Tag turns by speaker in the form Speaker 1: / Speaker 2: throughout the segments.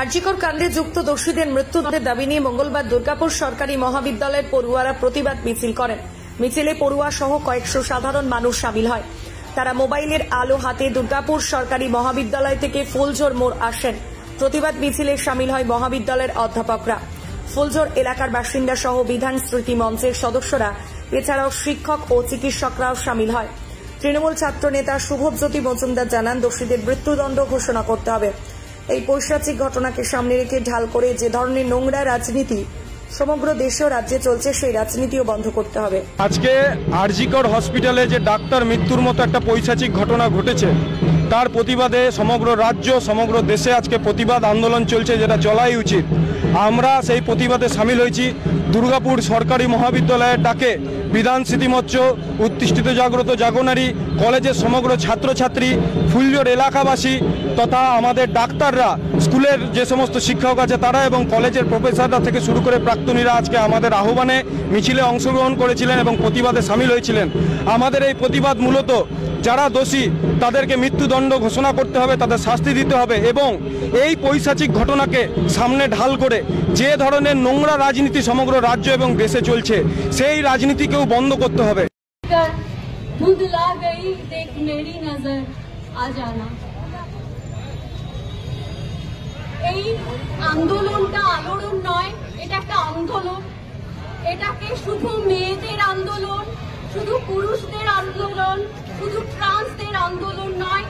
Speaker 1: আরজিকর কাণ্ডে যুক্ত দোষীদের মৃত্যুদণ্ডের দাবি নিয়ে মঙ্গলবার দুর্গাপুর সরকারি মহাবিদ্যালয়ের পড়ুয়ারা প্রতিবাদ মিছিল করেন। মিছিলে পড়ুয়া সহ কয়েকশো সাধারণ মানুষ সামিল হয়। তারা মোবাইলের আলো হাতে দুর্গাপুর সরকারি মহাবিদ্যালয় থেকে ফুলঝোর মোড় আসেন। প্রতিবাদ মিছিলে সামিল হয় মহাবিদ্যালয়ের অধ্যাপকরা। ফুলঝোর এলাকার বাসিন্দা সহ বিধান স্মৃতি মঞ্চের সদস্যরা, এছাড়াও শিক্ষক ও চিকিৎসকরাও সামিল হয়। তৃণমূল ছাত্র নেতা শুভজ্যোতি মজুমদার জানান, দোষীদের মৃত্যুদণ্ড ঘোষণা করতে হবে। এই পৈশাচিক ঘটনাকে সামনে রেখে ঢাল করে যে ধরনের নোংরা রাজনীতি সমগ্র দেশে ও রাজ্যে চলছে, সেই রাজনীতিও বন্ধ করতে হবে।
Speaker 2: আজকে আরজিকর হসপিটালে যে ডাক্তার মৃত্যুর মতো একটা পৈশাচিক ঘটনা ঘটেছে, তার প্রতিবাদে সমগ্র রাজ্য সমগ্র দেশে আজকে প্রতিবাদ আন্দোলন চলছে, যেটা চলাই উচিত। আমরা সেই প্রতিবাদে সামিল হয়েছি। দুর্গাপুর সরকারি মহাবিদ্যালয়ের ডাকে বিধান স্মৃতিমঞ্চ, উত্তিষ্ঠিত জাগ্রত জাগনারী কলেজের সমগ্র ছাত্রছাত্রী, ফুলঝোর এলাকাবাসী তথা আমাদের ডাক্তাররা, স্কুলের যে সমস্ত শিক্ষক আছে তারা এবং কলেজের প্রফেসররা থেকে শুরু করে প্রাক্তনীরা আজকে আমাদের আহ্বানে মিছিলে অংশগ্রহণ করেছিলেন এবং প্রতিবাদে সামিল হয়েছিলেন। আমাদের এই প্রতিবাদ মূলত যারা দোষী তাদেরকে মৃত্যুদণ্ড ঘোষণা করতে হবে, তাদের শাস্তি দিতে হবে এবং এই পৈশাচিক ঘটনাকে সামনে ঢাল করে যে ধরনের নোংরা রাজনীতি সমগ্র রাজ্য এবং দেশে চলছে, সেই রাজনীতিকেও বন্ধ করতে হবে।
Speaker 3: এই আন্দোলনটা আলোড়ন নয়, এটা একটা আন্দোলন। এটাকে শুধু মেয়েদের আন্দোলন, শুধু পুরুষদের আন্দোলন, শুধু ট্রান্সদের আন্দোলন নয়,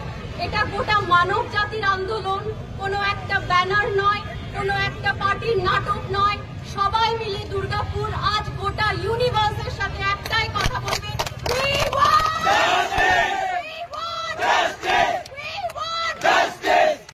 Speaker 3: এটা গোটা মানব জাতির আন্দোলন। কোনো একটা ব্যানার নয়, কোনো একটা পার্টির নাটক নয়। সবাই মিলে দুর্গাপুর আজ গোটা ইউনিভার্সের সাথে এক